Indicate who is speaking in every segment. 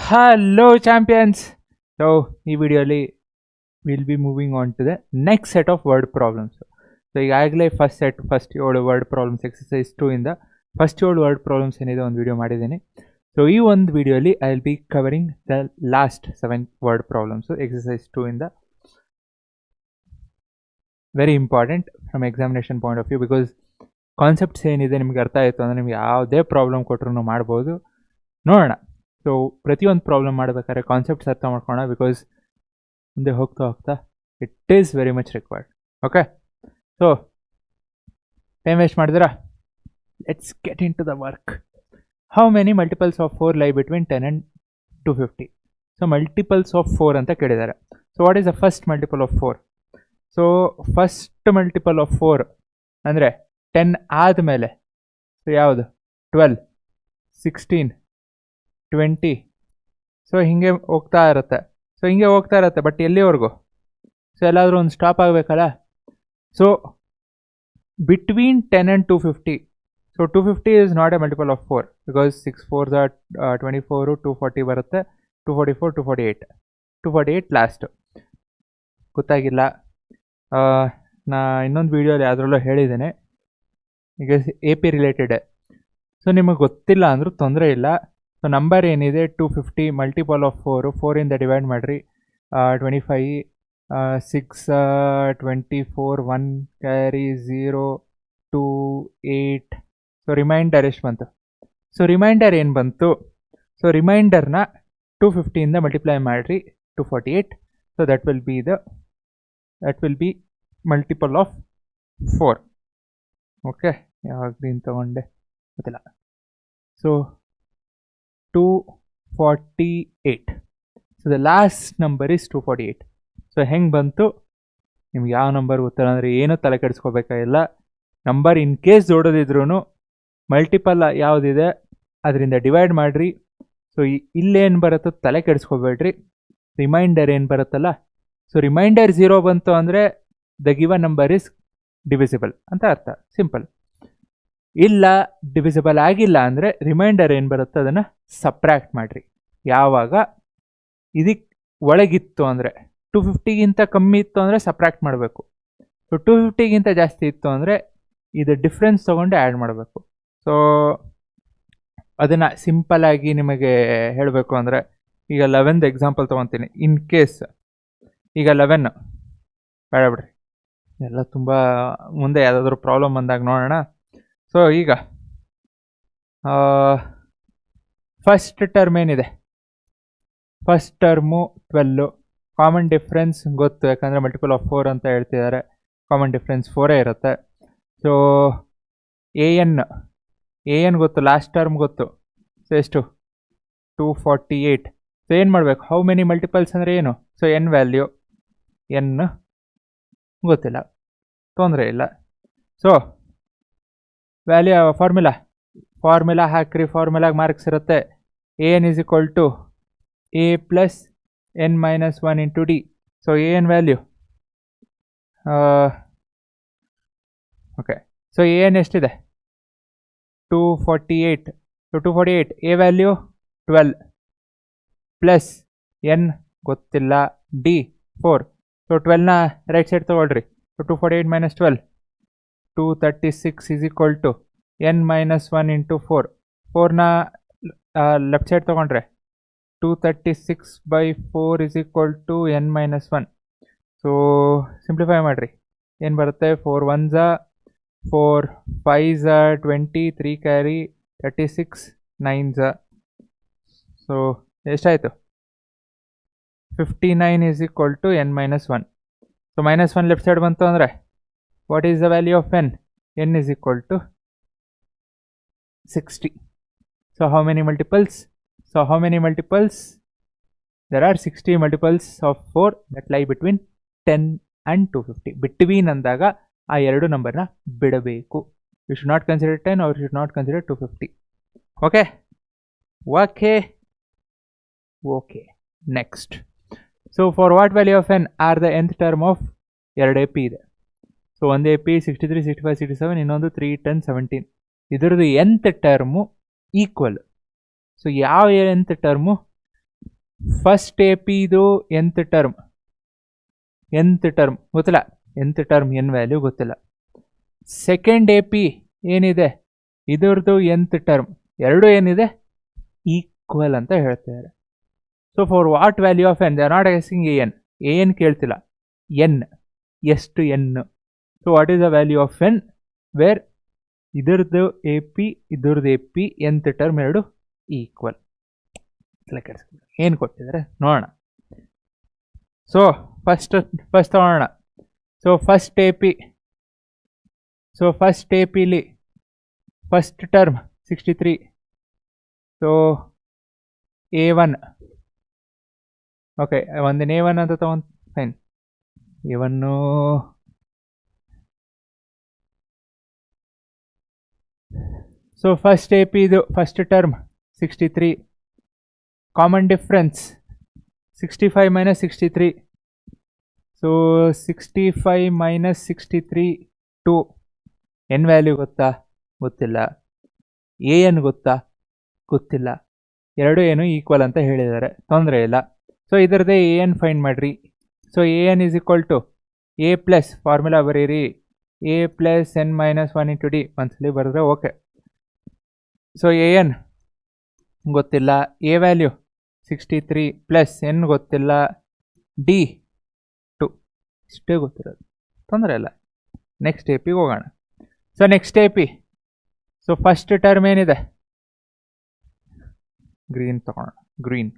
Speaker 1: Hello champions. So ಈ ವಿಡಿಯೋಲಿ will be moving on to the next set of word problems. So ಈಗಾಗಲೇ first 7 word problems exercise 2 ಇಂದ first 7 word problems ಏನಿದೆ ಒಂದು video ಮಾಡಿದ್ದೀನಿ. So ಈ ಒಂದು ವಿಡಿಯೋಲಿ I will be covering the last 7 word problems exercise 2 ಇಂದ. Very important from examination point of view, because concepts ಏನಿದೆ ನಿಮ್ಗೆ ಅರ್ಥ ಆಯಿತು ಅಂದರೆ ನಿಮ್ಗೆ ಯಾವುದೇ ಪ್ರಾಬ್ಲಮ್ ಕೊಟ್ಟರು ಮಾಡ್ಬೋದು. ನೋಡೋಣ. ಸೊ ಪ್ರತಿಯೊಂದು ಪ್ರಾಬ್ಲಮ್ ಮಾಡಬೇಕಾದ್ರೆ ಕಾನ್ಸೆಪ್ಟ್ಸ್ ಅರ್ಥ ಮಾಡ್ಕೊಳ್ಳೋಣ, ಬಿಕಾಸ್ ಮುಂದೆ ಹೋಗ್ತಾ it is very much required. Okay, so time waste ಮಾಡಿದಿರಾ, let's get into the work. How many multiples of 4 lie between 10 and 250? So multiples of 4 ಅಂತ ಕೇಳಿದ್ದಾರೆ. So what is the first multiple of 4? So first multiple of 4 ಅಂದರೆ 10 ಆದಮೇಲೆ so ಯಾವುದು? 12, 16, 20. So ಹಿಂಗೆ ಹೋಗ್ತಾ ಇರುತ್ತೆ. But ಎಲ್ಲಿವರೆಗೂ? ಸೊ ಎಲ್ಲಾದರೂ ಒಂದು ಸ್ಟಾಪ್ ಆಗಬೇಕಲ್ಲ. So between 10 and 250. So 250 is not a multiple of 4, because 6 4s are 24, 240 ಬರುತ್ತೆ, 244, 248 ಲಾಸ್ಟು. ಗೊತ್ತಾಗಿಲ್ಲ, ನಾ ಇನ್ನೊಂದು ವೀಡಿಯೋಲಿ ಅದರಲ್ಲೂ ಹೇಳಿದ್ದೇನೆ, ಈಗ AP ರಿಲೇಟೆಡ್. ಸೊ ನಿಮಗೆ ಗೊತ್ತಿಲ್ಲ ಅಂದರೂ ತೊಂದರೆ ಇಲ್ಲ. ಸೊ ನಂಬರ್ ಏನಿದೆ 250 ಮಲ್ಟಿಪಲ್ ಆಫ್ 4 ಇಂದ ಡಿವೈಡ್ ಮಾಡಿರಿ. 25, 6, 24, 1 ಕ್ಯಾರಿ 0, 2, 8. ಸೊ ರಿಮೈಂಡರ್ ಎಷ್ಟು ಬಂತು? ಸೊ ರಿಮೈಂಡರ್ ಏನು ಬಂತು? ಸೊ ರಿಮೈಂಡರ್ನ 250ಇಂದ ಮಲ್ಟಿಪ್ಲೈ ಮಾಡಿರಿ, 248. So that will be multiple of 4. Okay, ಯಾವಾಗ ಗ್ರೀನ್ ತೊಗೊಂಡೆ ಗೊತ್ತಿಲ್ಲ. So 248. So the last number is 248. So ಹೆಂಗೆ ಬಂತು? ನಿಮ್ಗೆ ಯಾವ ನಂಬರ್ ಗೊತ್ತಿಲ್ಲ ಅಂದರೆ ಏನೂ ತಲೆ ಕೆಡಿಸ್ಕೋಬೇಕಾಗಿಲ್ಲ. ನಂಬರ್ ಇನ್ ಕೇಸ್ ದೊಡ್ಡದಿದ್ರೂ ಮಲ್ಟಿಪಲ್ ಯಾವುದಿದೆ ಅದರಿಂದ ಡಿವೈಡ್ ಮಾಡಿರಿ. ಸೊ ಇಲ್ಲೇನು ಬರುತ್ತೋ ತಲೆ ಕೆಡಿಸ್ಕೋಬೇಡ್ರಿ. ರಿಮೈಂಡರ್ ಏನು ಬರುತ್ತಲ್ಲ, ಸೊ ರಿಮೈಂಡರ್ 0 ಬಂತು ಅಂದರೆ the given number is divisible ಅಂತ ಅರ್ಥ. ಸಿಂಪಲ್. ಇಲ್ಲ ಡಿವಿಸಿಬಲ್ ಆಗಿಲ್ಲ ಅಂದರೆ ರಿಮೈಂಡರ್ ಏನು ಬರುತ್ತೆ ಅದನ್ನು ಸಬ್ಟ್ರಾಕ್ಟ್ ಮಾಡಿರಿ. ಯಾವಾಗ ಇದಕ್ಕೆ ಒಳಗಿತ್ತು ಅಂದರೆ 250ಗಿಂತ ಕಮ್ಮಿ ಇತ್ತು ಅಂದರೆ ಸಬ್ಟ್ರಾಕ್ಟ್ ಮಾಡಬೇಕು. ಸೊ 250ಗಿಂತ ಜಾಸ್ತಿ ಇತ್ತು ಅಂದರೆ ಇದು ಡಿಫ್ರೆನ್ಸ್ ತೊಗೊಂಡು ಆ್ಯಡ್ ಮಾಡಬೇಕು. ಸೊ ಅದನ್ನು ಸಿಂಪಲ್ಲಾಗಿ ನಿಮಗೆ ಹೇಳಬೇಕು ಅಂದರೆ ಈಗ 11th ಎಕ್ಸಾಂಪಲ್ ತೊಗೊತೀನಿ. ಇನ್ ಕೇಸ್ ಈಗ 11 ಬೇಡ ಬಿಡ್ರಿ, ಎಲ್ಲ ತುಂಬ ಮುಂದೆ ಯಾವುದಾದ್ರೂ ಪ್ರಾಬ್ಲಮ್ ಬಂದಾಗ ನೋಡೋಣ. ಸೊ ಈಗ ಫಸ್ಟ್ ಟರ್ಮ್ ಏನಿದೆ, ಫಸ್ಟ್ ಟರ್ಮು 12. ಕಾಮನ್ ಡಿಫ್ರೆನ್ಸ್ ಗೊತ್ತು, ಯಾಕಂದರೆ ಮಲ್ಟಿಪಲ್ ಆಫ್ 4 ಅಂತ ಹೇಳ್ತಿದ್ದಾರೆ. ಕಾಮನ್ ಡಿಫ್ರೆನ್ಸ್ 4 ಇರುತ್ತೆ. ಸೊ ಎ ಎನ್ ಗೊತ್ತು, ಲಾಸ್ಟ್ ಟರ್ಮ್ ಗೊತ್ತು. ಸೊ ಎಷ್ಟು? 248. ಸೊ ಏನು ಮಾಡಬೇಕು? ಹೌ ಮೆನಿ ಮಲ್ಟಿಪಲ್ಸ್ ಅಂದರೆ ಏನು? ಸೊ ಎನ್ ವ್ಯಾಲ್ಯೂ, ಎನ್ ಗೊತ್ತಿಲ್ಲ, ತೊಂದರೆ ಇಲ್ಲ. ಸೊ ವ್ಯಾಲ್ಯೂ ಫಾರ್ಮುಲಾ ಹಾಕ್ರಿ. ಫಾರ್ಮುಲಾಗೆ ಮಾರ್ಕ್ಸ್ ಇರುತ್ತೆ. A n is equal to a plus N minus 1 into d. So a n value okay. So a n ಎಷ್ಟಿದೆ? 248. So 248 a value 12 plus n ಗೊತ್ತಿಲ್ಲ, d 4. So 12ನ right side ತೊಗೊಳ್ರಿ. So 248 minus 12, 236 is equal to N minus 1 into 4. 4ನ left side ತೊಗೊಂಡ್ರೆ 236/4 is equal to N minus 1. So simplify ಮಾಡಿರಿ. ಏನು ಬರುತ್ತೆ? 4 1s 4, 5s 20, 3 carry 36, 9s. So ಎಷ್ಟಾಯಿತು? 59 is equal to N minus 1. So minus 1 left side ಬಂತು ಅಂದರೆ what is the value of N? N is equal to 60. So how many multiples? There are 60 multiples of 4 that lie between 10 and 250. Between ಅಂದಾಗ ಆ ಎರಡು ನಂಬರ್ನ ಬಿಡಬೇಕು. You should not consider 10 or you should not consider 250. Okay. Next. So for what value of n are the nth term of 2 AP ಇದೆ. So ಒಂದು AP 63, 65, 67, ಇನ್ನೊಂದು 3, 10, 17. ಇದರದ್ದು nth term equal. So ಯಾವ nth ಟರ್ಮು? ಫಸ್ಟ್ ಎ ಪಿದು nth term ಗೊತ್ತಿಲ್ಲ, nth term n value ಗೊತ್ತಿಲ್ಲ. Second A P ಏನಿದೆ ಇದ್ರದ್ದು nth ಟರ್ಮ್ ಎರಡು ಏನಿದೆ ಈಕ್ವಲ್ ಅಂತ ಹೇಳ್ತಿದ್ದಾರೆ. So for what value of n they are not asking a n ಕೇಳ್ತಿಲ್ಲ, ಎನ್ ಎಷ್ಟು n. So what is the value of n where ಇದ್ರದ್ದು ಎ ಪಿ nth ಟರ್ಮ್ ಎರಡು ಈಕ್ವಲ್. ಏನು ಕೊಟ್ಟಿದ್ದಾರೆ ನೋಡೋಣ. ಸೊ ಫಸ್ಟ್ ತಗೊಳ್ಳೋಣ. ಸೊ ಫಸ್ಟ್ ಎ ಪಿಲಿ first term 63. So A1 okay, ಒಂದಿನ A1 ಅಂತ ತಗೊಂಡು fine. A1 so first A ಪಿದು first term 63, common difference 65 minus 63. So 65 minus 63 2. N value ಗೊತ್ತಿಲ್ಲ. ಎನ್ ಗೊತ್ತಿಲ್ಲ. ಎರಡು ಏನು ಈಕ್ವಲ್ ಅಂತ ಹೇಳಿದ್ದಾರೆ, ತೊಂದರೆ ಇಲ್ಲ. ಸೊ ಇದರದೇ ಎನ್ ಫೈಂಡ್ ಮಾಡಿರಿ. So n is equal to a plus formula ಬರೀರಿ, a plus N minus 1 into d. ಒಂದ್ಸಲಿ ಬರೆದ್ರೆ ಓಕೆ. ಸೊ ಎನ್ ಗೊತ್ತಿಲ್ಲ, ಎ ವ್ಯಾಲ್ಯೂ 63 ಪ್ಲಸ್ ಎನ್ ಗೊತ್ತಿಲ್ಲ, ಡಿ 2. ಇಷ್ಟೇ ಗೊತ್ತಿರೋದು, ತೊಂದರೆ ಇಲ್ಲ. ನೆಕ್ಸ್ಟ್ ಎ ಪಿಗೆ ಹೋಗೋಣ. So next A P, so first term ಏನಿದೆ ಗ್ರೀನ್ ತಗೋಣ, green.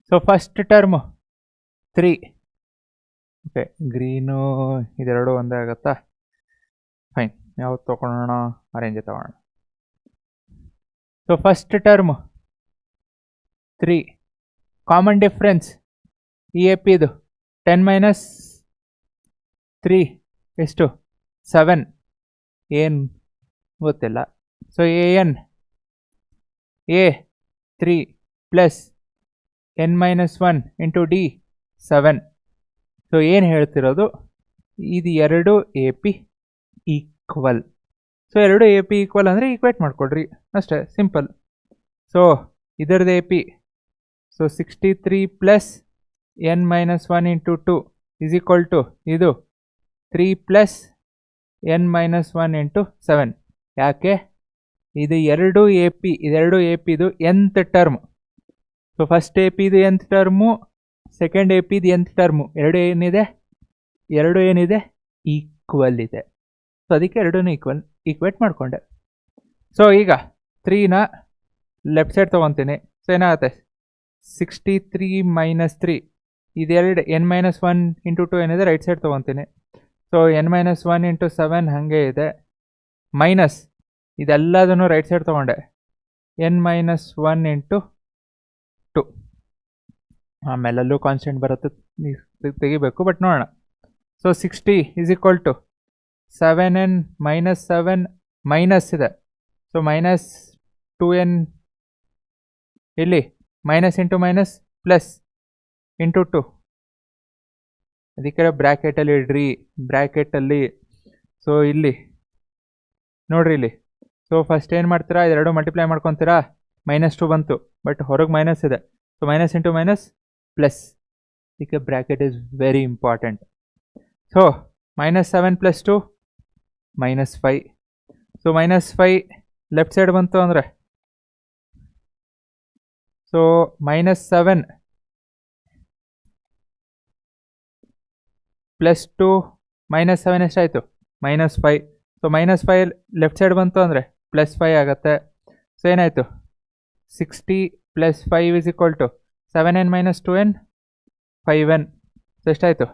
Speaker 1: So first term 3. Okay, green ಇದೆರಡು ಒಂದೇ ಆಗುತ್ತಾ? ಫೈನ್, ಯಾವ್ದು ತೊಗೊಳೋಣ? ಆರೆಂಜ್ ತಗೋಣ. So first term 3, common difference ಈ ಎ ಪಿದು 10 minus 3 ಎಷ್ಟು 7. ಏನು ಗೊತ್ತಿಲ್ಲ. So N A 3 plus N minus 1 into D 7. So ಏನು ಹೇಳ್ತಿರೋದು, ಇದು ಎರಡು ಎ ಪಿ ಈಕ್ವಲ್. ಸೊ ಎರಡು ಎ ಪಿ ಈಕ್ವಲ್ ಅಂದರೆ ಈಕ್ವೇಟ್ ಮಾಡಿಕೊಡ್ರಿ ಅಷ್ಟೇ, ಸಿಂಪಲ್. ಸೊ ಇದರದ್ದು A P, so 63 plus N minus 1 into 2 is equal to ಇದು 3 ಪ್ಲಸ್ ಎನ್ ಮೈನಸ್ 1 ಇಂಟು 7. ಯಾಕೆ? ಇದು ಎರಡು ಎ ಪಿದು nth term. So first A ಪಿದು nth ಟರ್ಮು, ಸೆಕೆಂಡ್ ಎ ಪಿದು nth ಟರ್ಮು ಎರಡು ಏನಿದೆ ಈಕ್ವಲ್ ಇದೆ. ಸೊ ಅದಕ್ಕೆ ಎರಡೂ ಈಕ್ವೇಟ್ ಮಾಡಿಕೊಂಡೆ. ಸೊ ಈಗ 3ನ ಲೆಫ್ಟ್ ಸೈಡ್ ತೊಗೊತೀನಿ. ಸೊ ಏನಾಗುತ್ತೆ 63 ಮೈನಸ್ 3, ಇದೆರಡು ಎನ್ ಮೈನಸ್ 1 ಇಂಟು 2 ಏನಿದೆ ರೈಟ್ ಸೈಡ್ ತೊಗೊತೀನಿ. ಸೊ ಎನ್ ಮೈನಸ್ 1 ಇಂಟು 7 ಹಾಗೆ ಇದೆ, ಮೈನಸ್ ಇದೆಲ್ಲದನ್ನು ರೈಟ್ ಸೈಡ್ ತೊಗೊಂಡೆ, ಎನ್ ಮೈನಸ್ 1 ಇಂಟು 2. ಆಮೇಲಲ್ಲೂ ಕಾನ್ಸ್ಟೆಂಟ್ ಬರುತ್ತೆ, ತೆಗಿಬೇಕು, ಬಟ್ ನೋಡೋಣ. So 60 is equal to 7n minus 7 minus ಇದೆ. ಸೊ ಮೈನಸ್ 2n ಇಲ್ಲಿ minus into minus plus into 2. ಅದಕ್ಕೆ ಬ್ರ್ಯಾಕೆಟಲ್ಲಿ ಇಡ್ರಿ, ಬ್ರ್ಯಾಕೆಟಲ್ಲಿ. ಸೊ ಇಲ್ಲಿ ನೋಡ್ರಿ, ಇಲ್ಲಿ ಸೊ ಫಸ್ಟ್ ಏನು ಮಾಡ್ತೀರಾ, ಇದೆರಡು ಮಲ್ಟಿಪ್ಲೈ ಮಾಡ್ಕೊತೀರಾ, -2 ಬಂತು, ಬಟ್ ಹೊರಗೆ ಮೈನಸ್ ಇದೆ. So minus into minus plus, ಇದಕ್ಕೆ bracket is very important. So -7 + 2 -5. So -5 left side ಬಂತು ಅಂದರೆ, ಸೊ -7 + 2 -7 ಎಷ್ಟಾಯಿತು? -5. ಸೊ -5 ಲೆಫ್ಟ್ ಸೈಡ್ ಬಂತು ಅಂದರೆ +5 ಆಗುತ್ತೆ. ಸೊ ಏನಾಯಿತು 60 + 5 is equal to 7n - 2n 5n. So ಎಷ್ಟಾಯಿತು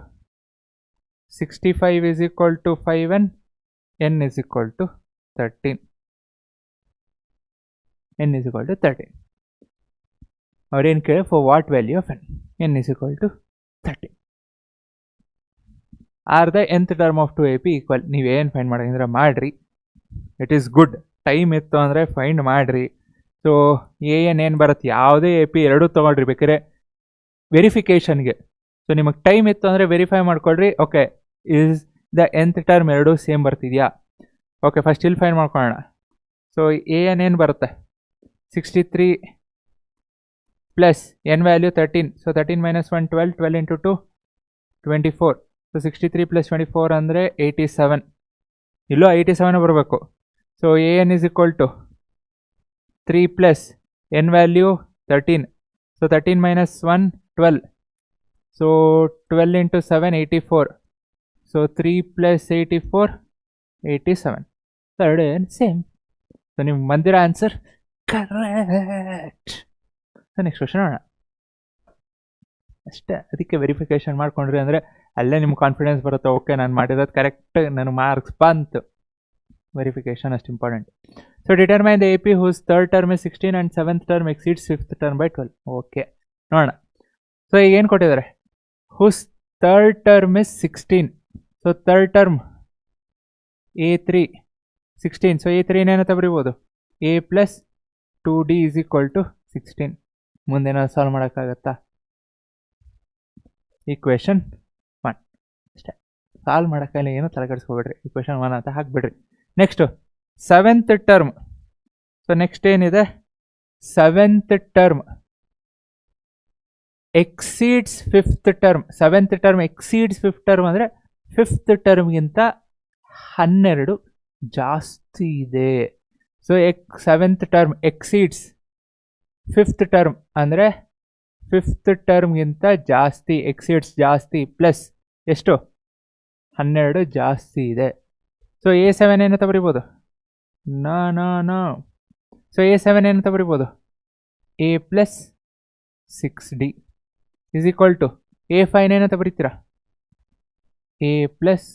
Speaker 1: 65 is equal to 5n, n is equal to 13. n is equal to 13. ಅವ್ರೇನು ಕೇಳಿ for what value of n is equal to 13. Are the nth term of 2ap equal. ನೀವೇನು find ಮಾಡೋದಂದ್ರೆ ಮಾಡಿರಿ, it is good. Time ಇತ್ತು ಅಂದರೆ find ಮಾಡಿರಿ. So ಏನು ಬರುತ್ತೆ, ಯಾವುದೇ ಎ ಪಿ ಎರಡೂ ತೊಗೊಳ್ರಿ ಬೇಕಾದ್ರೆ ವೆರಿಫಿಕೇಷನ್ಗೆ. ಸೊ ನಿಮಗೆ ಟೈಮ್ ಇತ್ತು ಅಂದರೆ ವೆರಿಫೈ ಮಾಡ್ಕೊಳ್ರಿ. Okay, is the nth term ಎರಡೂ ಸೇಮ್ ಬರ್ತಿದೆಯಾ? ಓಕೆ, ಫಸ್ಟ್ ಇಲ್ಲಿ ಫೈಂಡ್ ಮಾಡ್ಕೊಳ್ಳೋಣ. ಸೊ ಏನು ಬರುತ್ತೆ 63 plus n value 13. So 13 minus 1 12, 12 into 2 24. So 63 plus 24 ಅಂದರೆ 87. ಇಲ್ಲೂ 87 ಬರಬೇಕು. So a n is equal to 3 plus n value 13. So 13 minus 1 12. So 12 into 7 84. So 3 plus 84 87. Third ಏನು ಸೇಮ್. ಸೊ ನಿಮ್ಗೆ ಬಂದಿರೋ answer correct. So next question ನೋಡೋಣ. ಅಷ್ಟೇ, ಅದಕ್ಕೆ verification ಮಾಡ್ಕೊಂಡ್ರಿ ಅಂದರೆ ಅಲ್ಲೇ ನಿಮ್ಗೆ ಕಾನ್ಫಿಡೆನ್ಸ್ ಬರುತ್ತೆ, ಓಕೆ ನಾನು ಮಾಡಿರೋದು ಕರೆಕ್ಟ್, ನನಗೆ ಮಾರ್ಕ್ಸ್ ಬಂತು. ವೆರಿಫಿಕೇಶನ್ ಅಷ್ಟು important. So determine the A P whose third term is 16 and seventh term exceeds fifth term by 12. Okay ನೋಡೋಣ. ಸೊ ಈಗ ಏನು ಕೊಟ್ಟಿದ್ದಾರೆ, whose third term is 16. So third term A3 16. So A3 ಏನಂತ ಬರೀಬೋದು, A plus 2D is equal to 16. ಮುಂದೇನೋ solve ಮಾಡೋಕ್ಕಾಗತ್ತಾ? Equation 1 ಅಷ್ಟೇ, solve ಮಾಡೋಕ್ಕಾಗಲ್ಲ, ಏನೂ ತಲೆಕೆಡಿಸ್ಕೊಬೇಡ್ರಿ, ಈಕ್ವೇಷನ್ 1 ಅಂತ ಹಾಕ್ಬಿಡ್ರಿ. Next seventh term. So next ಏನಿದೆ, seventh term exceeds fifth term. Seventh term exceeds fifth term ಅಂದರೆ ಫಿಫ್ತ್ ಟರ್ಮ್ಗಿಂತ 12 ಜಾಸ್ತಿ ಇದೆ. So seventh term exceeds fifth term ಅಂದರೆ ಫಿಫ್ತ್ ಟರ್ಮ್ಗಿಂತ ಜಾಸ್ತಿ, ಎಕ್ಸೀಡ್ಸ್ ಜಾಸ್ತಿ ಪ್ಲಸ್ ಎಷ್ಟು 12 ಜಾಸ್ತಿ ಇದೆ. ಸೊ A7 ಏನಂತ ಬರಿಬೋದು, ನೋ. ಸೊ A7 ಏನಂತ ಬರಿಬೋದು, A plus 6D is equal to A5 ಏನಂತ ಬರೀತೀರಾ, A ಪ್ಲಸ್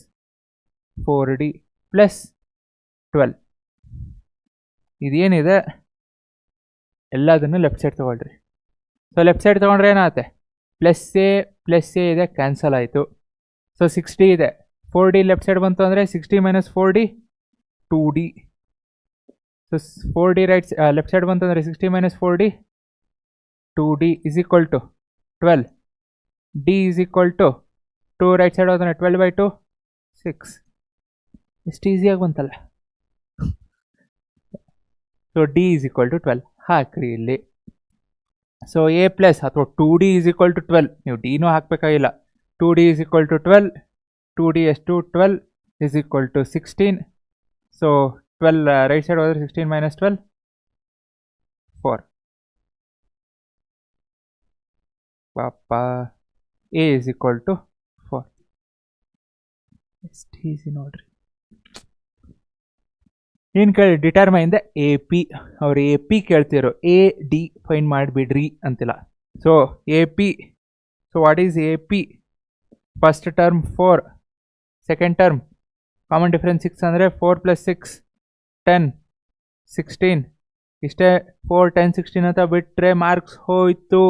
Speaker 1: 4D ಪ್ಲಸ್ 12. ಇದೇನಿದೆ ಎಲ್ಲದನ್ನು ಲೆಫ್ಟ್ ಸೈಡ್ ತೊಗೊಳ್ರಿ. ಸೊ ಲೆಫ್ಟ್ ಸೈಡ್ ತೊಗೊಂಡ್ರೆ ಏನಾಗುತ್ತೆ, ಪ್ಲಸ್ ಎ ಇದೆ, ಕ್ಯಾನ್ಸಲ್ ಆಯಿತು. ಸೊ 6D ಇದೆ, 4D ಲೆಫ್ಟ್ ಸೈಡ್ ಬಂತು ಅಂದರೆ 60 minus 4D 2D. So 4D right left side ಬಂತು ಅಂದರೆ 60 minus 4D 2D is equal to 12. D is equal to 2 right side ಹೋದ್ರೆ 12 ಬೈ 2 6. ಎಷ್ಟು ಈಸಿಯಾಗಿ ಬಂತಲ್ಲ. So D is equal to 12 ಹಾಕ್ರಿ ಇಲ್ಲಿ. ಸೊ A ಪ್ಲಸ್ ಅಥವಾ 2D ಇಸ್ ಈಕ್ವಲ್ ಟು 12, ನೀವು ಡಿನೂ ಹಾಕಬೇಕಾಗಿಲ್ಲ. 2D is equal to 12, 2D ಎಷ್ಟು 12 is equal to 16. So 12 right side ಹೋದ್ರೆ 16 ಮೈನಸ್ 12 4. ಪಾಪ A ಇಸ್ ಈಕ್ವಲ್ ಟು 4. ಎಷ್ಟು ಈಸಿ ನೋಡ್ರಿ. ಏನು ಕೇಳಿ, ಡಿಟರ್ಮೈನ್ ದ ಎ ಪಿ. ಅವ್ರು ಎ ಪಿ ಕೇಳ್ತಿರೋ, ಎ ಡಿ ಫೈನ್ ಮಾಡಿಬಿಡ್ರಿ ಅಂತಿಲ್ಲ. So A P, so what is A P? First term 4, second term common difference 6 ಅಂದರೆ 4 ಪ್ಲಸ್ 6 10 16. ಇಷ್ಟೇ 4 10 16 ಅಂತ ಬಿಟ್ಟರೆ ಮಾರ್ಕ್ಸ್ ಹೋಯ್ತು.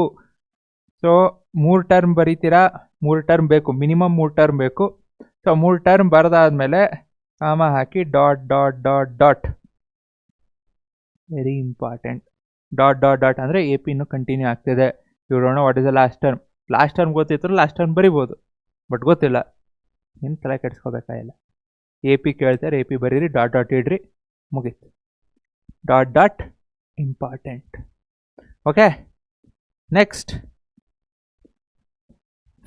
Speaker 1: ಸೊ 3 ಟರ್ಮ್ ಬರೀತೀರಾ, 3 ಟರ್ಮ್ ಬೇಕು, ಮಿನಿಮಮ್ 3 ಟರ್ಮ್ ಬೇಕು. ಸೊ 3 ಟರ್ಮ್ ಬರೆದಾದ್ಮೇಲೆ ಕಾಮ ಹಾಕಿ dot dot dot dot, very important. Dot dot dot ಅಂದರೆ ಎ ಪಿ ಇನ್ನೂ ಕಂಟಿನ್ಯೂ ಆಗ್ತಿದೆ. ಇವ್ರು don't know what is the last term. Last term ಗೊತ್ತಿತ್ತು, ಲಾಸ್ಟ್ ಟರ್ಮ್ ಬರಿಬೋದು, ಬಟ್ ಗೊತ್ತಿಲ್ಲ, ಏನು ತಲೆ ಕೆಡಿಸ್ಕೋಬೇಕಾಗಿಲ್ಲ. ಎ ಪಿ ಕೇಳ್ತಾರೆ, ಎ ಪಿ ಬರೀರಿ, ಡಾಟ್ ಡಾಟ್ ಇಡ್ರಿ, ಮುಗೀತು. Dot dot important. Okay, next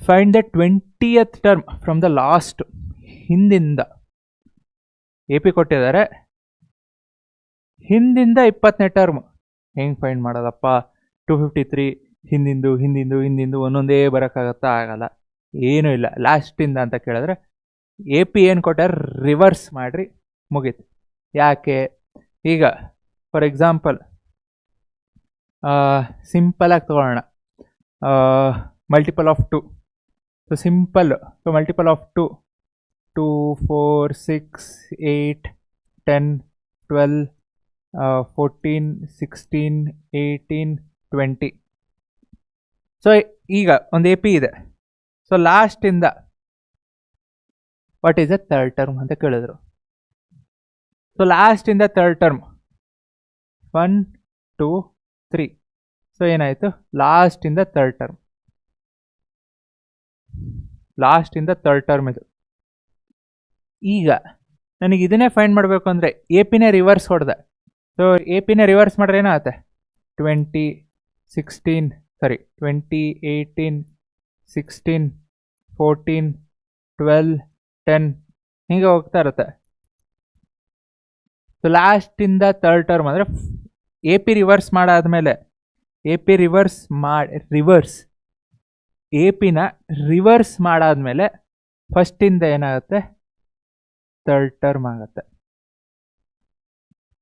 Speaker 1: find the 20th term from the last. ಹಿಂದಿಂದ ಎ ಪಿ ಕೊಟ್ಟಿದ್ದಾರೆ, ಹಿಂದಿಂದ 20ನೇ ಟರ್ಮ್ ಹೆಂಗೆ ಫೈಂಡ್ ಮಾಡೋದಪ್ಪ? 253 ಹಿಂದಿಂದು ಹಿಂದಿಂದು ಹಿಂದಿಂದು ಒಂದೊಂದೇ ಬರೋಕ್ಕಾಗತ್ತಾ? ಆಗಲ್ಲ, ಏನೂ ಇಲ್ಲ. ಲಾಸ್ಟಿಂದ ಅಂತ ಕೇಳಿದ್ರೆ ಎ ಪಿ ಏನು ಕೊಟ್ಟಾರೆ, ರಿವರ್ಸ್ ಮಾಡಿರಿ, ಮುಗೀತು. ಯಾಕೆ? ಈಗ ಫಾರ್ ಎಕ್ಸಾಂಪಲ್ ಸಿಂಪಲಾಗಿ ತೊಗೊಳ್ಳೋಣ, multiple of 2. So simple, so multiple of 2 2 4 6 8 10 12 14 16 18 20. So ಈಗ ಒಂದು ಎ ಪಿ ಇದೆ. ಸೊ ಲಾಸ್ಟಿಂದ what is a third term ಅಂತ ಕೇಳಿದ್ರು. ಸೊ ಲಾಸ್ಟಿಂದ ಥರ್ಡ್ ಟರ್ಮ್ 1 2 3. ಸೊ ಏನಾಯಿತು, ಲಾಸ್ಟಿಂದ ಥರ್ಡ್ ಟರ್ಮ್, ಲಾಸ್ಟಿಂದ ಥರ್ಡ್ ಟರ್ಮ್ ಇದು. ಈಗ ನನಗೆ ಇದನ್ನೇ ಫೈಂಡ್ ಮಾಡಬೇಕು ಅಂದರೆ ಎ ಪಿನೇ ರಿವರ್ಸ್ ಹೊಡೆದೆ. ಸೊ ಎ ಪಿನೇ ರಿವರ್ಸ್ ಮಾಡ್ರೆ ಏನಾಗುತ್ತೆ, 20 16 ಸಾರಿ 20, 18, 16, 14, 12, 10 ಹೀಗೆ ಹೋಗ್ತಾ ಇರುತ್ತೆ. ಸೊ ಲಾಸ್ಟಿಂದ ಥರ್ಡ್ ಟರ್ಮ್ ಅಂದರೆ ಎ ಪಿ ರಿವರ್ಸ್ ಮಾಡಾದ್ಮೇಲೆ ಎ ಪಿ ರಿವರ್ಸ್ ಎ ಪಿನ ರಿವರ್ಸ್ ಮಾಡಾದ್ಮೇಲೆ ಫಸ್ಟಿಂದ ಏನಾಗುತ್ತೆ, ಥರ್ಡ್ ಟರ್ಮ್ ಆಗುತ್ತೆ.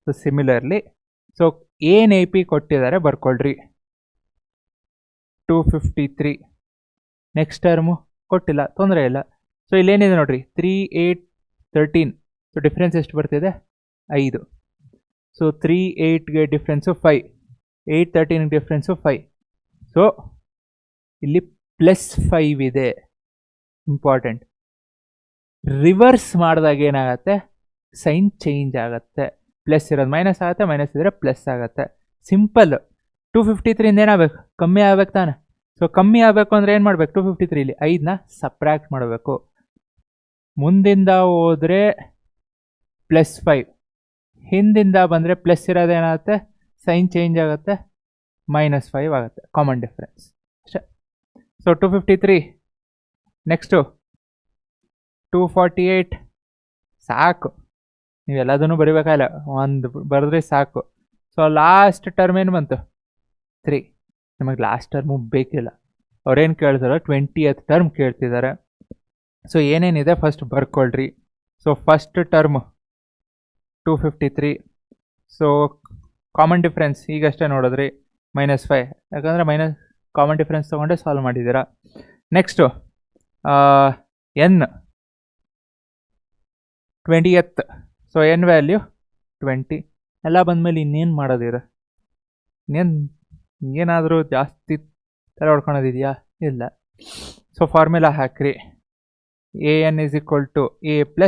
Speaker 1: ಸೊ ಸಿಮಿಲರ್ಲಿ ಸೊ ಏನು ಎ ಪಿ ಕೊಟ್ಟಿದ್ದಾರೆ ಬರ್ಕೊಳ್ರಿ. 253 ನೆಕ್ಸ್ಟ್ ಟರ್ಮು ಕೊಟ್ಟಿಲ್ಲ, ತೊಂದರೆ ಇಲ್ಲ. ಸೊ ಇಲ್ಲೇನಿದೆ ನೋಡ್ರಿ 3, 8, 13. ಸೊ ಡಿಫ್ರೆನ್ಸ್ ಎಷ್ಟು ಬರ್ತಿದೆ, 5. ಸೊ 3, 8ಗೆ ಡಿಫ್ರೆನ್ಸು 5, 8, 13ಗೆ ಡಿಫ್ರೆನ್ಸು 5. ಸೊ ಇಲ್ಲಿ +5 ಇದೆ. ಇಂಪಾರ್ಟೆಂಟ್, ರಿವರ್ಸ್ ಮಾಡಿದಾಗ ಏನಾಗತ್ತೆ, ಸೈನ್ ಚೇಂಜ್ ಆಗುತ್ತೆ. ಪ್ಲಸ್ ಇರೋದು ಮೈನಸ್ ಆಗುತ್ತೆ, ಮೈನಸ್ ಇದ್ರೆ ಪ್ಲಸ್ ಆಗುತ್ತೆ. ಸಿಂಪಲ್. 253ಇಂದ ಏನಾಗಬೇಕು, ಕಮ್ಮಿ ಆಗ್ಬೇಕು ತಾನೆ. ಸೊ ಕಮ್ಮಿ ಆಗಬೇಕು ಅಂದರೆ ಏನು ಮಾಡಬೇಕು, 253 5ನ ಸಪ್ರಾಕ್ಟ್ ಮಾಡಬೇಕು. ಮುಂದಿಂದ ಹೋದರೆ +5, ಹಿಂದಿಂದ ಬಂದರೆ ಪ್ಲಸ್ ಇರೋದೇನಾಗುತ್ತೆ, ಸೈನ್ ಚೇಂಜ್ ಆಗುತ್ತೆ, -5 ಆಗುತ್ತೆ. ಕಾಮನ್ ಡಿಫ್ರೆನ್ಸ್ ಅಷ್ಟೇ. ಸೊ 253. ನೆಕ್ಸ್ಟು 248. ಸಾಕು, ನೀವೆಲ್ಲದನ್ನು ಬರಿಬೇಕಾಗಿಲ್ಲ, ಒಂದು ಬರೆದ್ರೆ ಸಾಕು. ಸೊ ಲಾಸ್ಟ್ ಟರ್ಮ್ ಏನು ಬಂತು, 3. ನಮಗೆ ಲಾಸ್ಟ್ ಟರ್ಮು ಬೇಕಿಲ್ಲ. ಅವ್ರೇನು ಕೇಳ್ತಾರೋ 20th ಟರ್ಮ್ ಕೇಳ್ತಿದ್ದಾರೆ. ಸೊ ಏನೇನಿದೆ ಫಸ್ಟ್ ಬರ್ಕೊಳ್ರಿ. So first term 253. So common difference ಈಗಷ್ಟೇ ನೋಡಿದ್ರಿ, -5. ಯಾಕಂದರೆ ಕಾಮನ್ ಡಿಫ್ರೆನ್ಸ್ ತೊಗೊಂಡೆ ಸಾಲ್ವ್ ಮಾಡಿದ್ದೀರಾ. Next n 20th. So n value 20. ಎಲ್ಲ ಬಂದಮೇಲೆ ಇನ್ನೇನು ಮಾಡೋದಿರ, ಏನಾದರೂ ಜಾಸ್ತಿ ಥರ ಹೊಡ್ಕೊಳೋದಿದೆಯಾ, ಇಲ್ಲ. ಸೊ ಫಾರ್ಮುಲಾ ಹಾಕ್ರಿ. an = a +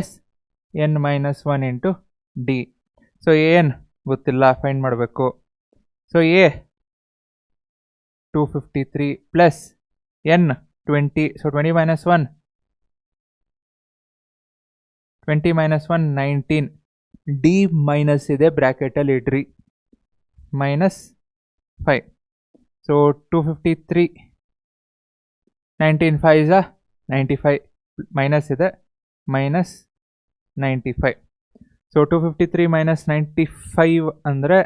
Speaker 1: n - 1 × d. So an ಗೊತ್ತಿಲ್ಲ, ಫೈಂಡ್ ಮಾಡಬೇಕು. So a 253 + n 20. So 20 - 1 19. D minus ಇದೆ, ಬ್ರ್ಯಾಕೆಟಲ್ಲಿ ಇಡ್ರಿ, -5. ಸೊ 253 19 5 95, ಮೈನಸ್ ಇದೆ, -95. ಸೊ 253 - 95 ಅಂದರೆ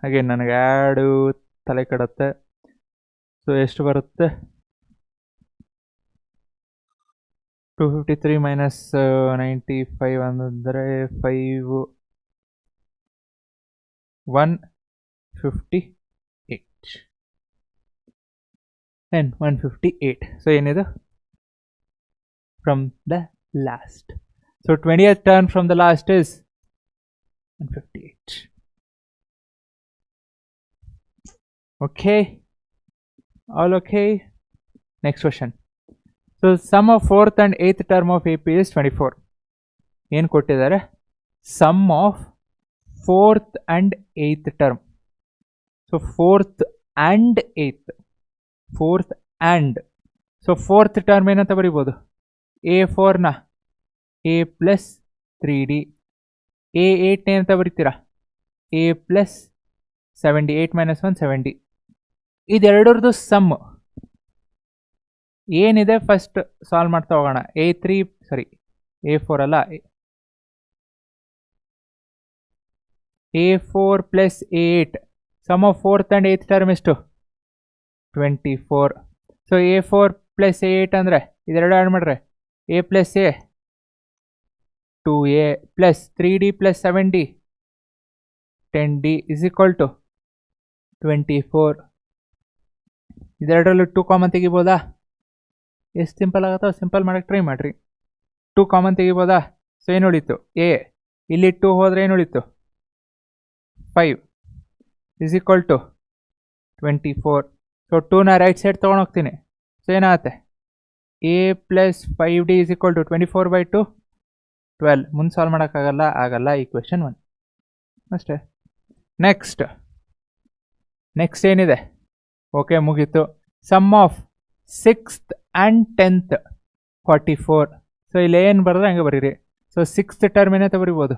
Speaker 1: ಹಾಗೆ ನನಗೆ ಆ್ಯಡು ತಲೆ ಕೆಡುತ್ತೆ. ಸೊ ಎಷ್ಟು ಬರುತ್ತೆ, 253 - 95 ಅಂದರೆ 5 158 and 158. ಸೊ ಏನಿದು, from the last. So 20th term from the last is 158. Okay, all okay. Next question. So sum of 4th and 8th term of AP is 24. ಏನು ಕೊಟ್ಟಿದ್ದಾರೆ, sum of 4th and 8th term. So 4th and 8th, 4th and. So 4th term ಏನಂತ ಬರಿಬೋದು, A4ನ a + 3d. A8 ಏನಂತ ಬರಿತೀರಾ, a + 70, 8 - 1 70. ಇದೆರಡರದು sum ಏನಿದೆ first solve ಮಾಡ್ತಾ ಹೋಗೋಣ. A4 ಅಲ್ಲ, A4 + A8. Some of 4th and 8th term ಎಷ್ಟು, 24. ಸೊ A4 + A8 ಅಂದರೆ ಇದೆರಡು ಆ್ಯಡ್ ಮಾಡ್ರೆ a + a 2a + 3d + 7d 10d = 24. ಇದೆರಡರಲ್ಲೂ 2 common ತೆಗಿಬೋದಾ, ಎಷ್ಟು ಸಿಂಪಲ್ ಆಗುತ್ತೋ ಸಿಂಪಲ್ ಮಾಡೋಕ್ಕೆ ಟ್ರೈ ಮಾಡಿರಿ. 2 ಕಾಮನ್ ತೆಗಿಬೋದಾ. ಸೊ ಏನು ಉಳಿತು, a. ಇಲ್ಲಿ 2 ಹೋದರೆ ಏನು ಉಳಿತು, 5 = 24. ಸೊ 2ನ ರೈಟ್ ಸೈಡ್ ತೊಗೊಂಡೋಗ್ತೀನಿ. ಸೊ ಏನಾಗುತ್ತೆ, a + 5d = 24/2 12. ಮುಂದೆ ಸಾಲ್ವ್ ಮಾಡೋಕ್ಕಾಗಲ್ಲ. ಈಕ್ವೇಷನ್ 1 ಅಷ್ಟೇ. ನೆಕ್ಸ್ಟ್ ಏನಿದೆ, ಓಕೆ ಮುಗೀತು. Some of 6th and 10th 44. So ಇಲ್ಲಿ ಏನು ಬರೆದ್ರೆ ಹಂಗೆ ಬರೀರಿ. ಸೊ 6th ಟರ್ಮ್ ಏನಂತ ಬರಿಬೋದು,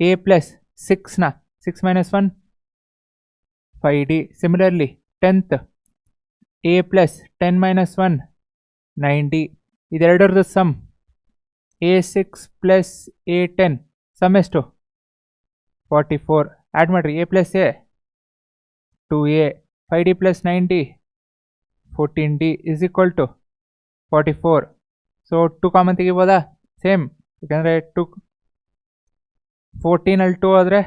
Speaker 1: a + 6ನ 6 - 1 5d. Similarly 10th a plus 10 minus 1 90 ಇದೆರಡರದ್ದು sum A6 plus A10 sum ಎಷ್ಟು 44 ಆ್ಯಡ್ ಮಾಡಿರಿ a plus a 2a 5d plus 9d 14d is equal to 44 so 2 common ತೆಗಿಬೋದಾ ಸೇಮ್ ಯಾಕಂದರೆ 2 14 2 ಆದರೆ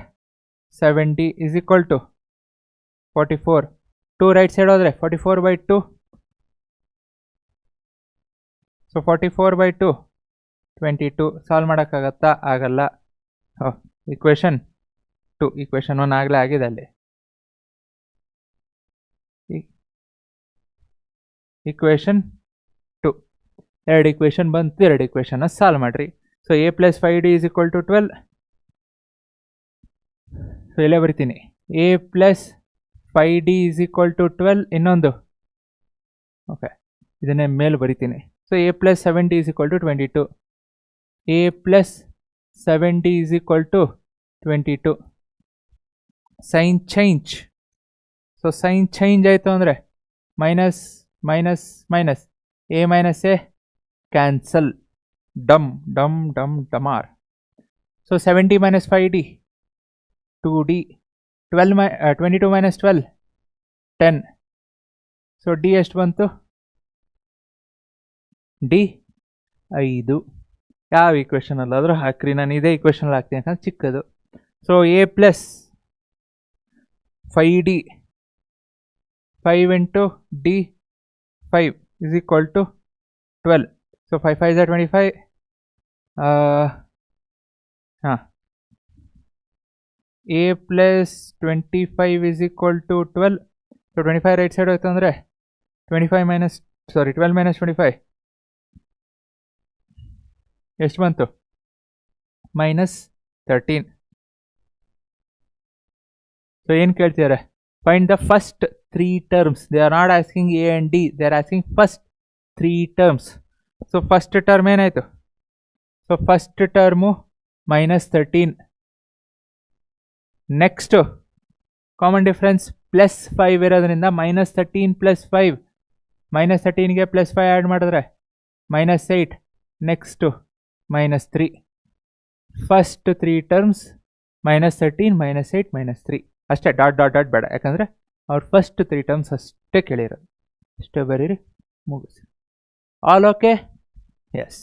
Speaker 1: 7d is equal to 44 2 right side ಹೋದರೆ 44/2 so 44/2 22 solve ಮಾಡೋಕ್ಕಾಗತ್ತಾ ಆಗಲ್ಲ equation 2 equation 1 ಆಗಲೇ ಆಗಿದೆ ಅಲ್ಲಿ ಇಕ್ವೇಷನ್ 2 ಎರಡು ಇಕ್ವೇಷನ್ ಬಂತು ಎರಡು ಇಕ್ವೇಷನ್ನ ಸಾಲ್ವ್ ಮಾಡಿರಿ so a plus 5d is equal to 12 so ಇಲ್ಲೇ ಬರಿತೀನಿ a plus 5d is equal to 12 ಇನ್ನೊಂದು ಓಕೆ ಇದನ್ನೇ ಮೇಲೆ ಬರಿತೀನಿ so a plus 7d is equal to 22 a plus 7d is equal to 22 sign change so sign change ಆಯಿತು ಅಂದರೆ minus minus minus a minus a cancel ಡಮ್ ಡಮ್ ಡಮ್ ಡಮಾರ್ so 70 minus 5d 2d 22 minus 12 10 so D ಎಷ್ಟು ಬಂತು D 5 ಯಾವ equation ಅಲ್ಲಾದರೂ ಹಾಕ್ರಿ ನಾನು ಇದೇ ಈಕ್ವೇಷನಲ್ಲಿ ಹಾಕ್ತೀನಿ ಯಾಕಂದ್ರೆ ಚಿಕ್ಕದು so a plus 5d 5 into d 5 is equal to 12 so 5 5 25 ಹಾಂ a plus 25 is equal to 12 so 25 right side ಹೋಯ್ತು ಅಂದರೆ 25 ಮೈನಸ್ 12 ಮೈನಸ್ 25 ಎಷ್ಟು ಬಂತು ಮೈನಸ್ 13 ಸೊ ಏನು ಕೇಳ್ತಿದ್ದಾರೆ find the first 3 terms they are not asking a and d they are asking first 3 terms so first term ಏನಾಯಿತು so first term minus 13 next common difference plus 5 ಇರೋದ್ರಿಂದ minus 13 plus 5 minus 13ಗೆ plus 5 add ಮಾಡಿದ್ರೆ minus 8 next minus 3 first 3 terms minus 13 minus 8 minus 3 ಅಷ್ಟೇ dot dot dot ಬೇಡ ಯಾಕಂದರೆ ಅವ್ರು first 3 terms ಅಷ್ಟೇ ಕೇಳಿರೋದು ಅಷ್ಟೇ ಬರೀರಿ ಮುಗಿಸಿ all okay yes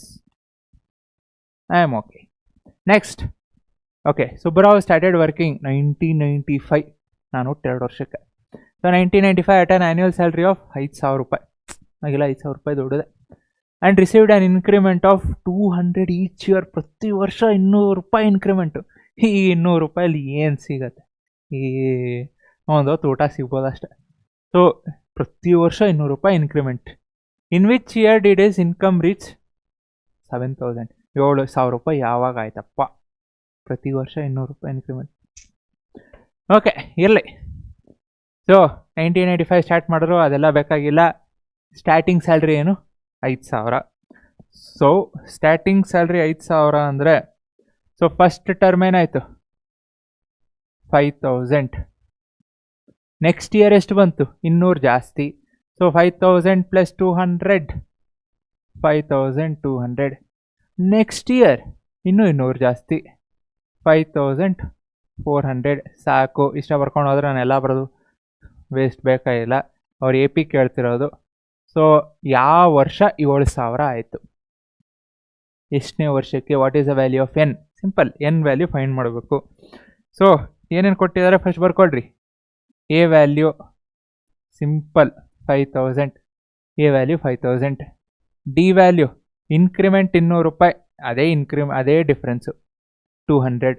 Speaker 1: I am okay next okay Subbarao started working 1995 ನಾನು ಹುಟ್ಟು 2 ವರ್ಷಕ್ಕೆ so 1995 at an annual salary of 5,000 ರೂಪಾಯಿ ಆಗಿಲ್ಲ 5,000 ರೂಪಾಯಿ ದುಡಿದೆ and received an increment of 200 each year ಪ್ರತಿ ವರ್ಷ 200 ರೂಪಾಯಿ ಇನ್ಕ್ರಿಮೆಂಟು ಈ 200 ರೂಪಾಯಲ್ಲಿ ಏನು ಸಿಗತ್ತೆ ಈ ಒಂದು ಹೊತ್ತು ಊಟ ಸಿಗ್ಬೋದು ಅಷ್ಟೆ ಸೊ ಪ್ರತಿ ವರ್ಷ 200 ರೂಪಾಯಿ increment in which year did is income reach 7,000 7,000 ರೂಪಾಯಿ ಯಾವಾಗ ಆಯ್ತಪ್ಪ ಪ್ರತಿ ವರ್ಷ 200 ರೂಪಾಯಿ ಇನ್ಕ್ರಿಮೆಂಟ್ ಓಕೆ ಇರಲಿ ಸೊ 1995 ಸ್ಟಾರ್ಟ್ ಮಾಡಿದ್ರು ಅದೆಲ್ಲ ಬೇಕಾಗಿಲ್ಲ ಸ್ಟಾರ್ಟಿಂಗ್ ಸ್ಯಾಲ್ರಿ ಏನು 5,000 ಸೊ ಸ್ಟಾರ್ಟಿಂಗ್ ಸ್ಯಾಲ್ರಿ 5,000 ಅಂದರೆ ಸೊ ಫಸ್ಟ್ ಟರ್ಮ್ ಏನಾಯಿತು 5,000 ನೆಕ್ಸ್ಟ್ ಇಯರ್ ಎಷ್ಟು ಬಂತು 200 ಜಾಸ್ತಿ ಸೊ 5,000 ಪ್ಲಸ್ 200 5,200 ನೆಕ್ಸ್ಟ್ ಇಯರ್ ಇನ್ನೂ 200 ಜಾಸ್ತಿ 5,400 ಸಾಕು ಇಷ್ಟ ಬರ್ಕೊಂಡು ಹೋದ್ರೆ ನಾನು ಎಲ್ಲ ಬರೋದು ವೇಸ್ಟ್ ಬೇಕಾಗಿಲ್ಲ ಅವ್ರು ಎ ಪಿ ಕೇಳ್ತಿರೋದು ಸೊ ಯಾವ ವರ್ಷ 7,000 ಆಯಿತು ಎಷ್ಟನೇ ವರ್ಷಕ್ಕೆ what is the value of n simple n value find ಮಾಡಬೇಕು ಸೊ ಏನೇನು ಕೊಟ್ಟಿದ್ದಾರೆ ಫಸ್ಟ್ ಬರ್ಕೊಳ್ರಿ a value simple 5,000 a value 5,000 d value increment 200 ರೂಪಾಯಿ ಅದೇ ಡಿಫ್ರೆನ್ಸು 200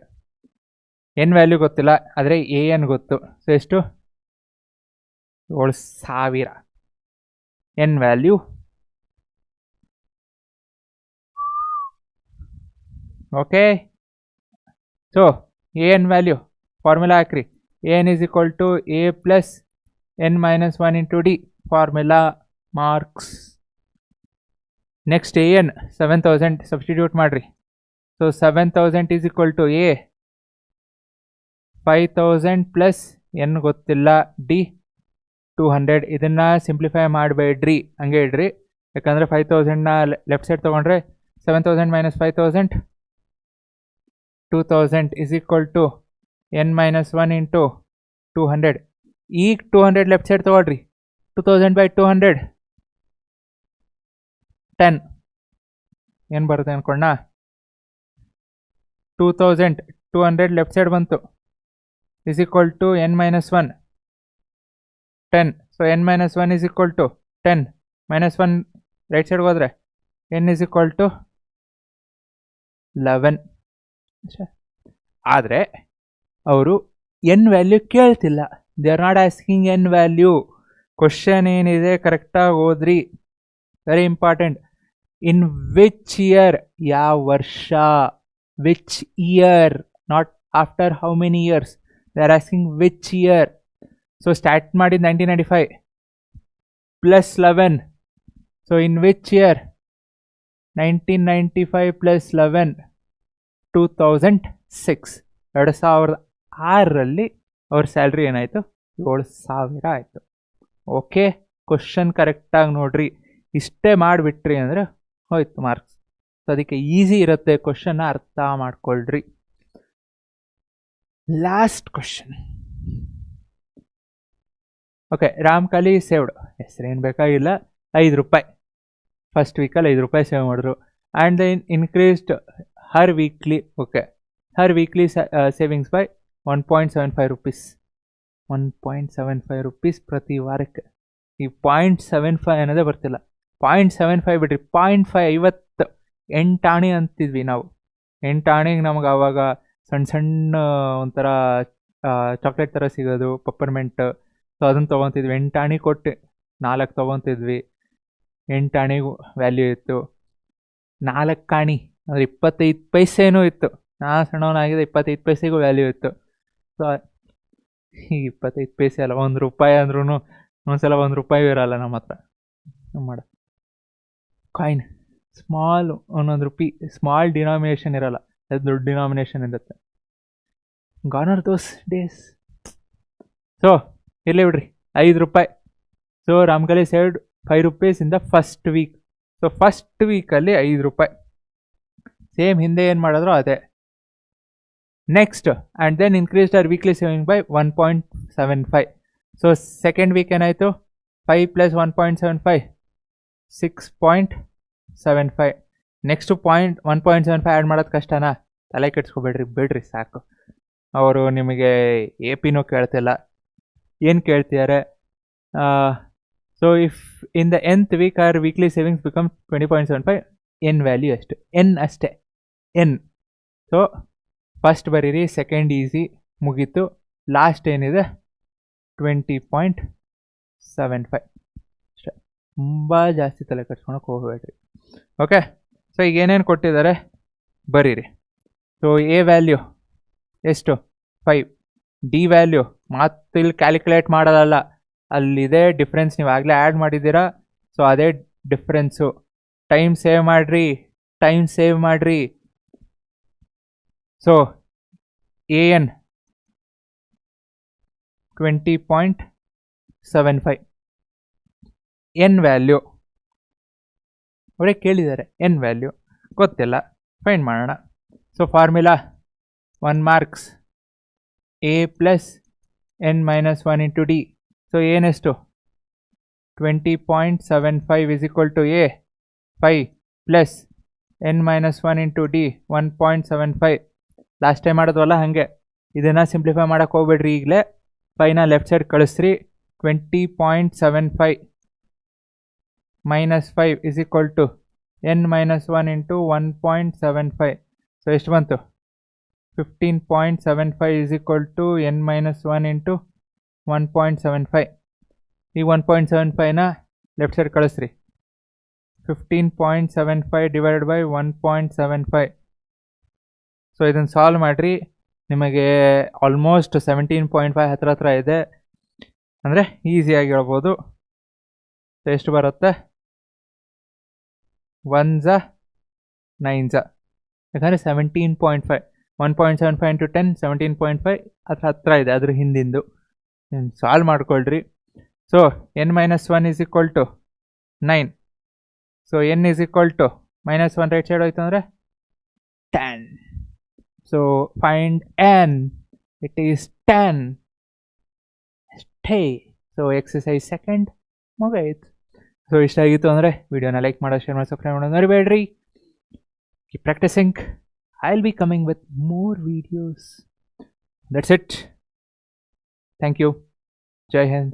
Speaker 1: ಎನ್ ವ್ಯಾಲ್ಯೂ ಗೊತ್ತಿಲ್ಲ ಆದರೆ ಎ ಎನ್ ಗೊತ್ತು ಸೊ ಎಷ್ಟು 7,000 n value okay so a n value formula ಹಾಕ್ರಿ a n is equal to a plus N minus 1 into d formula marks next a n 7,000 substitute ಮಾಡಿರಿ so 7,000 is equal to a 5,000 plus n ಗೊತ್ತಿಲ್ಲ d 200. ಇದನ್ನು simplify ಮಾಡಬೇಡ್ರಿ, ಹಂಗೆ ಇಡ್ರಿ. ಯಾಕಂದರೆ 5000ನ left side ತೊಗೊಂಡ್ರೆ 7000 minus 5000 2000 is equal to n minus 1 into 200. ಈಗ 200 left side ತೊಗೊಳ್ರಿ. 2000/200 10 ಏನು ಬರುತ್ತೆ ಅನ್ಕೊಂಡ. 2200 ಲೆಫ್ಟ್ ಸೈಡ್ ಬಂತು is equal to n minus 1 10. So n minus 1 is equal to 10 minus 1 right ಸೈಡ್ಗೆ ಹೋದರೆ n ಇಸ್ ಈಕ್ವಲ್ ಟು 11. ಆದರೆ ಅವರು ಎನ್ ವ್ಯಾಲ್ಯೂ ಕೇಳ್ತಿಲ್ಲ. They are not asking n value. Question ಏನಿದೆ ಕರೆಕ್ಟಾಗಿ ಓದ್ರಿ, very important. In which year, ಯಾವ ವರ್ಷ, which year, not after how many years. They are asking which year. So start ಮಾಡಿದ 1995 plus 11. So in which year 1995 plus 11 2006. 2006ರಲ್ಲಿ ಅವ್ರ salary ಏನಾಯಿತು? 7000 ಆಯಿತು. Okay, question ಕರೆಕ್ಟಾಗಿ ನೋಡ್ರಿ. ಇಷ್ಟೇ ಮಾಡಿಬಿಟ್ರಿ ಅಂದರೆ ಹೋಯ್ತು ಮಾರ್ಕ್ಸ್. ಸೊ ಅದಕ್ಕೆ ಈಸಿ ಇರುತ್ತೆ, ಕ್ವಶನ್ನ ಅರ್ಥ ಮಾಡ್ಕೊಳ್ರಿ. Last question. ಓಕೆ, ರಾಮ್ಕಲಿ ಸೇವ್ಡ್, ಹೆಸರೇನು ಬೇಕಾಗಿಲ್ಲ, 5 ರೂಪಾಯಿ ಫಸ್ಟ್ ವೀಕಲ್ಲಿ 5 ರೂಪಾಯಿ ಸೇವ್ ಮಾಡಿದ್ರು. And then increased her weekly, okay, her weekly savings by 1.75 rupees. 1.75 rupees ಪ್ರತಿ ವಾರಕ್ಕೆ. ಈ 0.75 ಅನ್ನೋದೇ ಬರ್ತಿಲ್ಲ. 0.75 ಬಿಡ್ರಿ, 0.5 8 ಆಣೆ ಅಂತಿದ್ವಿ ನಾವು. 8 ಆಣೆಗೆ ನಮ್ಗೆ ಆವಾಗ ಸಣ್ಣ ಸಣ್ಣ ಒಂಥರ ಚಾಕ್ಲೇಟ್ ಥರ ಸಿಗೋದು, ಪಪ್ಪರ್ಮೆಂಟ್. ಸೊ ಅದನ್ನು ತೊಗೊತಿದ್ವಿ. 8 ಆಣೆ ಕೊಟ್ಟು 4 ತೊಗೊತಿದ್ವಿ. 8 ಆಣೆಗೂ ವ್ಯಾಲ್ಯೂ ಇತ್ತು. 4 ಆಣೆ ಅಂದರೆ 25 ಪೈಸೆನೂ ಇತ್ತು. ನಾನು ಸಣ್ಣವನಾಗಿದೆ, 25 ಪೈಸೆಗೂ ವ್ಯಾಲ್ಯೂ ಇತ್ತು. ಸೊ ಈಗ 25 ಪೈಸೆ ಅಲ್ಲ, 1 ರೂಪಾಯಿ ಅಂದ್ರೂ ಒಂದ್ಸಲ 1 ರೂಪಾಯಿ ಇರಲ್ಲ ನಮ್ಮ ಹತ್ರ. ಮಾಡ ಕಾಯಿನ್ ಸ್ಮಾಲ್ 1 ರೂಪಾಯಿ, ಸ್ಮಾಲ್ ಡಿನಾಮಿನೇಷನ್ ಇರಲ್ಲ, ಅದು ದೊಡ್ಡ ಡಿನಾಮಿನೇಷನ್ ಇರುತ್ತೆ. Gone are those days. So ಇರಲಿ ಬಿಡ್ರಿ, 5 ರೂಪಾಯಿ. So Ramkali saved 5 rupees in the first week. So first ವೀಕಲ್ಲಿ 5 ರೂಪಾಯಿ. ಸೇಮ್ ಹಿಂದೆ ಏನು ಮಾಡಿದ್ರು ಅದೇ. Next, and then increased our weekly saving by 1.75. So second week ಏನಾಯಿತು? 5 + 1.75 6.75. ನೆಕ್ಸ್ಟು 1.75 ಆ್ಯಡ್ ಮಾಡೋದು ಕಷ್ಟನಾ? ತಲೆ ಕೆಡ್ಸ್ಕೊಬೇಡ್ರಿ, ಬಿಡ್ರಿ ಸಾಕು. ಅವರು ನಿಮಗೆ ಎ ಪಿನೂ ಕೇಳ್ತಿಲ್ಲ, ಏನು ಕೇಳ್ತಿದ್ದಾರೆ? So if in the nth week are weekly savings become 20.75, n value ಎಷ್ಟು? ಎನ್ ಅಷ್ಟೇ, ಎನ್. ಸೊ ಫಸ್ಟ್ ಬರೀರಿ, ಸೆಕೆಂಡ್ ಈಸಿ, ಮುಗೀತು. ಲಾಸ್ಟ್ ಏನಿದೆ 20.75 ಅಷ್ಟೇ. ತುಂಬ ಜಾಸ್ತಿ ತಲೆ ಕಟ್ಸ್ಕೊಳಕ್ಕೆ ಹೋಗಬೇಡ್ರಿ. ಓಕೆ, ಸೊ ಈಗ ಏನೇನು ಕೊಟ್ಟಿದ್ದಾರೆ ಬರೀರಿ. ಸೊ ಎ ವ್ಯಾಲ್ಯೂ ಎಷ್ಟು? 5. ಡಿ ವ್ಯಾಲ್ಯೂ ಮತ್ತು ಇಲ್ಲಿ ಕ್ಯಾಲ್ಕುಲೇಟ್ ಮಾಡೋದಲ್ಲ, ಅಲ್ಲಿದೆ ಡಿಫ್ರೆನ್ಸ್, ನೀವು ಆಗಲೇ ಆ್ಯಡ್ ಮಾಡಿದ್ದೀರಾ. ಸೊ ಅದೇ ಡಿಫ್ರೆನ್ಸು. ಟೈಮ್ ಸೇವ್ ಮಾಡಿರಿ. So a n 20.75. N value ಅವರೇ ಕೇಳಿದ್ದಾರೆ, ಎನ್ ವ್ಯಾಲ್ಯೂ ಗೊತ್ತಿಲ್ಲ, ಫೈಂಡ್ ಮಾಡೋಣ. So formula 1 marks a plus n minus 1 into d. So ಏನೆಷ್ಟು? 20.75 is equal to a 5 plus n minus 1 into d 1.75. Last time ಮಾಡೋದ್ವಲ್ಲ ಹಾಗೆ. ಇದನ್ನು simplify ಮಾಡೋಕ್ಕೆ ಹೋಗ್ಬೇಡ್ರಿ. ಈಗಲೇ 5ನ ಲೆಫ್ಟ್ ಸೈಡ್ ಕಳಿಸ್ರಿ. 20.75 minus 5 is equal to n minus 1 into 1.75. So ಎಷ್ಟು ಬಂತು? 15.75 is equal to n minus 1 into 1.75. ಈ 1.75ನ ಲೆಫ್ಟ್ ಸೈಡ್ ಕಳಿಸ್ರಿ. 15.75 ಡಿವೈಡೆಡ್ ಬೈ 1.75. ಸೊ ಇದನ್ನು ಸಾಲ್ವ್ ಮಾಡಿರಿ. ನಿಮಗೆ ಆಲ್ಮೋಸ್ಟ್ 17.5 ಹತ್ರ ಇದೆ, ಅಂದರೆ ಈಸಿಯಾಗಿ ಹೇಳ್ಬೋದು. ಸೊ ಎಷ್ಟು ಬರುತ್ತೆ? 1s 9s. ಯಾಕಂದರೆ 17.5, 1.75 ಇಂಟು 10 17.5 ಹತ್ರ ಇದೆ, ಅದ್ರ ಹಿಂದಿಂದು. ಸಾಲ್ವ್ ಮಾಡ್ಕೊಳ್ರಿ. So n minus 1 is equal to 9. So n is equal to -1 right side ಹೋಯ್ತು ಅಂದರೆ 10. So find n. It is 10. Stay. So exercise second ಮುಗಾಯ್ತು. ಸೊ ಇಷ್ಟ ಆಗಿತ್ತು ಅಂದರೆ ವಿಡಿಯೋನ ಲೈಕ್ ಮಾಡೋ, ಶೇರ್ ಮಾಡಿ, ಸಬ್ಸ್ಕ್ರೈಬ್ ಮಾಡೋದು ಮರಿಬೇಡ್ರಿ. Keep practising. I'll be coming with more videos. That's it. Thank you. Jai Hind.